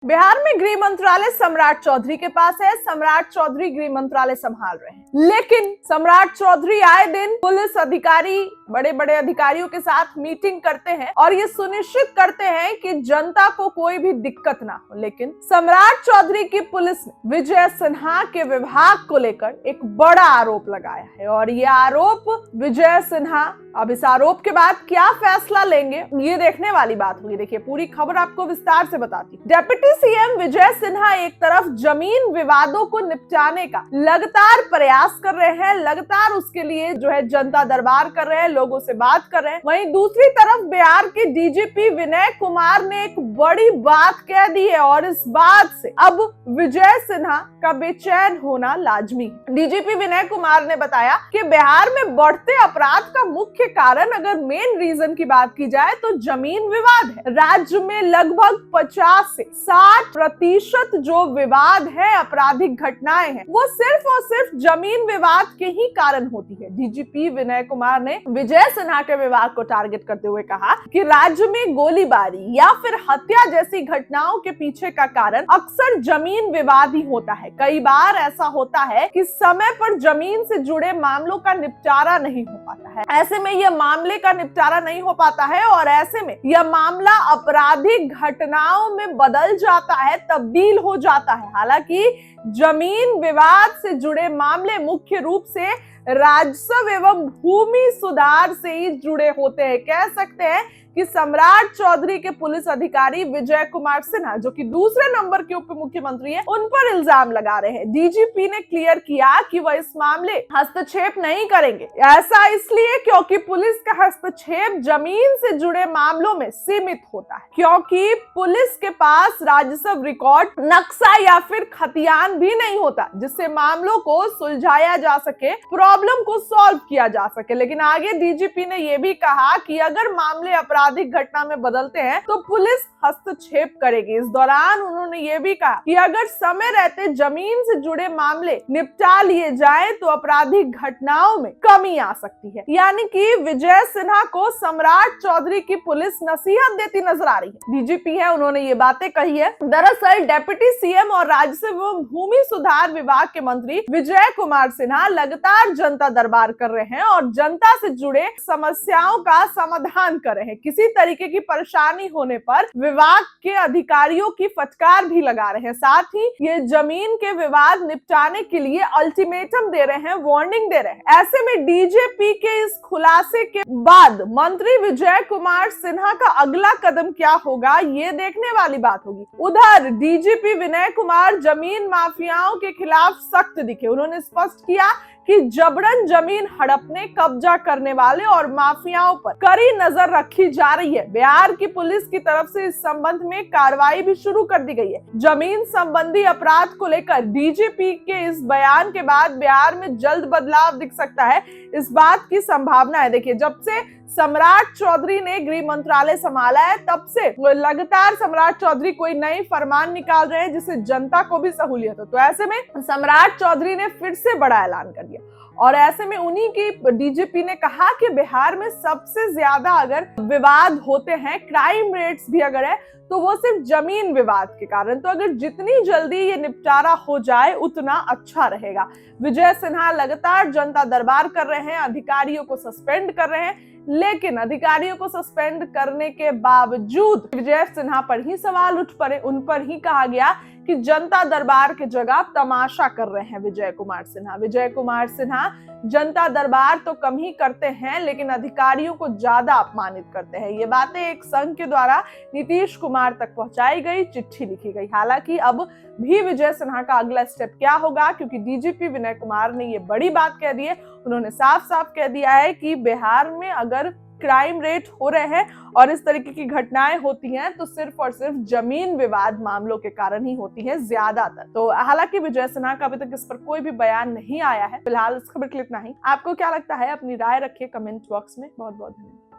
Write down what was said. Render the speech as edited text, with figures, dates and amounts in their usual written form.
बिहार में गृह मंत्रालय सम्राट चौधरी के पास है। सम्राट चौधरी गृह मंत्रालय संभाल रहे हैं, लेकिन सम्राट चौधरी आए दिन पुलिस अधिकारी, बड़े बड़े अधिकारियों के साथ मीटिंग करते हैं और ये सुनिश्चित करते हैं कि जनता को कोई भी दिक्कत ना हो। लेकिन सम्राट चौधरी की पुलिस ने विजय सिन्हा के विभाग को लेकर एक बड़ा आरोप लगाया है और ये आरोप विजय सिन्हा अब इस आरोप के बाद क्या फैसला लेंगे ये देखने वाली बात होगी। देखिए, पूरी खबर आपको विस्तार से बताती हूँ। डिप्टी सीएम विजय सिन्हा एक तरफ जमीन विवादों को निपटाने का लगातार प्रयास कर रहे हैं, लगातार उसके लिए जो है जनता दरबार कर रहे हैं, लोगों से बात कर रहे हैं। वहीं दूसरी तरफ बिहार के डीजीपी विनय कुमार ने एक बड़ी बात कह दी है और इस बात से अब विजय सिन्हा का बेचैन होना लाजमी है। डीजीपी विनय कुमार ने बताया कि बिहार में बढ़ते अपराध का मुख्य कारण, अगर मेन रीजन की बात की जाए तो जमीन विवाद है। राज्य में लगभग 50 से 60% जो विवाद है, आपराधिक घटनाएं हैं, वो सिर्फ और सिर्फ जमीन विवाद के ही कारण होती है। डीजीपी विनय कुमार ने विजय सिन्हा के विभाग को टारगेट करते हुए कहा कि राज्य में गोलीबारी या फिर हत्या जैसी घटनाओं के पीछे का कारण अक्सर जमीन विवाद ही होता है। कई बार ऐसा होता है कि समय पर जमीन से जुड़े मामलों का निपटारा नहीं हो पाता है। ऐसे में यह मामले का निपटारा नहीं हो पाता है और ऐसे में यह मामला आपराधिक घटनाओं में बदल जाता है, तब्दील हो जाता है। हालांकि जमीन विवाद से जुड़े मामले मुख्य रूप से राजस्व एवं भूमि सुधार से ही जुड़े होते हैं। कह सकते हैं कि सम्राट चौधरी के पुलिस अधिकारी विजय कुमार सिन्हा, जो कि दूसरे नंबर के उप मुख्यमंत्री हैं, उन पर इल्जाम लगा रहे हैं। डीजीपी ने क्लियर किया कि वह इस मामले हस्तक्षेप नहीं करेंगे। ऐसा इसलिए क्योंकि पुलिस का हस्तक्षेप जमीन से जुड़े मामलों में सीमित होता है, क्योंकि पुलिस के पास राजस्व रिकॉर्ड, नक्शा या फिर खतियान भी नहीं होता जिससे मामलों को सुलझाया जा सके, प्रॉब्लम को सॉल्व किया जा सके। लेकिन आगे डीजीपी ने यह भी कहा कि अगर मामले आपराधिक घटना में बदलते हैं तो पुलिस हस्तक्षेप करेगी। इस दौरान उन्होंने ये भी कहा कि अगर समय रहते जमीन से जुड़े मामले निपटा लिए जाएं तो आपराधिक घटनाओं में कमी आ सकती है। यानी कि विजय सिन्हा को सम्राट चौधरी की पुलिस नसीहत देती नजर आ रही है। डीजीपी है, उन्होंने ये बातें कही है। दरअसल डिप्टी सीएम और राजस्व एवं भूमि सुधार विभाग के मंत्री विजय कुमार सिन्हा लगातार जनता दरबार कर रहे हैं और जनता से जुड़े समस्याओं का समाधान कर रहे हैं। किसी तरीके की परेशानी होने पर विभाग के अधिकारियों की फटकार भी लगा रहे हैं। साथ ही ये जमीन के विवाद निपटाने के लिए अल्टीमेटम दे रहे हैं, वार्निंग दे रहे हैं। ऐसे में डीजीपी के इस खुलासे के बाद मंत्री विजय कुमार सिन्हा का अगला कदम क्या होगा, ये देखने वाली बात होगी। उधर डीजीपी विनय कुमार जमीन माफियाओं के खिलाफ सख्त दिखे। उन्होंने स्पष्ट किया कि जबरन जमीन हड़पने, कब्जा करने वाले और माफियाओं पर कड़ी नजर रखी जा रही है। बिहार की पुलिस की तरफ से इस संबंध में कार्रवाई भी शुरू कर दी गई है। जमीन संबंधी अपराध को लेकर डीजीपी के इस बयान के बाद बिहार में जल्द बदलाव दिख सकता है, इस बात की संभावना है। देखिए, जब से सम्राट चौधरी ने गृह मंत्रालय संभाला है तब से लगातार सम्राट चौधरी कोई नई फरमान निकाल रहे हैं जिससे जनता को भी सहूलियत हो। तो ऐसे में सम्राट चौधरी ने फिर से बड़ा ऐलान कर दिया और ऐसे में उन्हीं की डीजीपी ने कहा कि बिहार में सबसे ज्यादा अगर विवाद होते हैं, क्राइम रेट्स भी अगर है, तो वो सिर्फ जमीन विवाद के कारण। तो अगर जितनी जल्दी ये निपटारा हो जाए उतना अच्छा रहेगा। विजय सिन्हा लगातार जनता दरबार कर रहे हैं, अधिकारियों को सस्पेंड कर रहे हैं, लेकिन अधिकारियों को सस्पेंड करने के बावजूद विजय सिन्हा पर ही सवाल उठ पड़े। उन पर ही कहा गया कि जनता दरबार की जगह तमाशा कर रहे हैं विजय कुमार सिन्हा। विजय कुमार सिन्हा जनता दरबार तो कम ही करते हैं लेकिन अधिकारियों को ज्यादा अपमानित करते हैं। ये बातें एक संघ के द्वारा नीतीश कुमार तक पहुंचाई गई, चिट्ठी लिखी गई। हालांकि अब भी विजय सिन्हा का अगला स्टेप क्या होगा, क्योंकि डीजीपी विनय कुमार ने ये बड़ी बात कह दी है। उन्होंने साफ साफ कह दिया है कि बिहार में अगर क्राइम रेट हो रहे हैं और इस तरीके की घटनाएं होती हैं तो सिर्फ और सिर्फ जमीन विवाद मामलों के कारण ही होती है ज्यादातर। तो हालांकि विजय सिन्हा का अभी तक इस पर कोई भी बयान नहीं आया है। फिलहाल इस खबर के लिए इतना ही। आपको क्या लगता है, अपनी राय रखिए कमेंट बॉक्स में। बहुत बहुत धन्यवाद।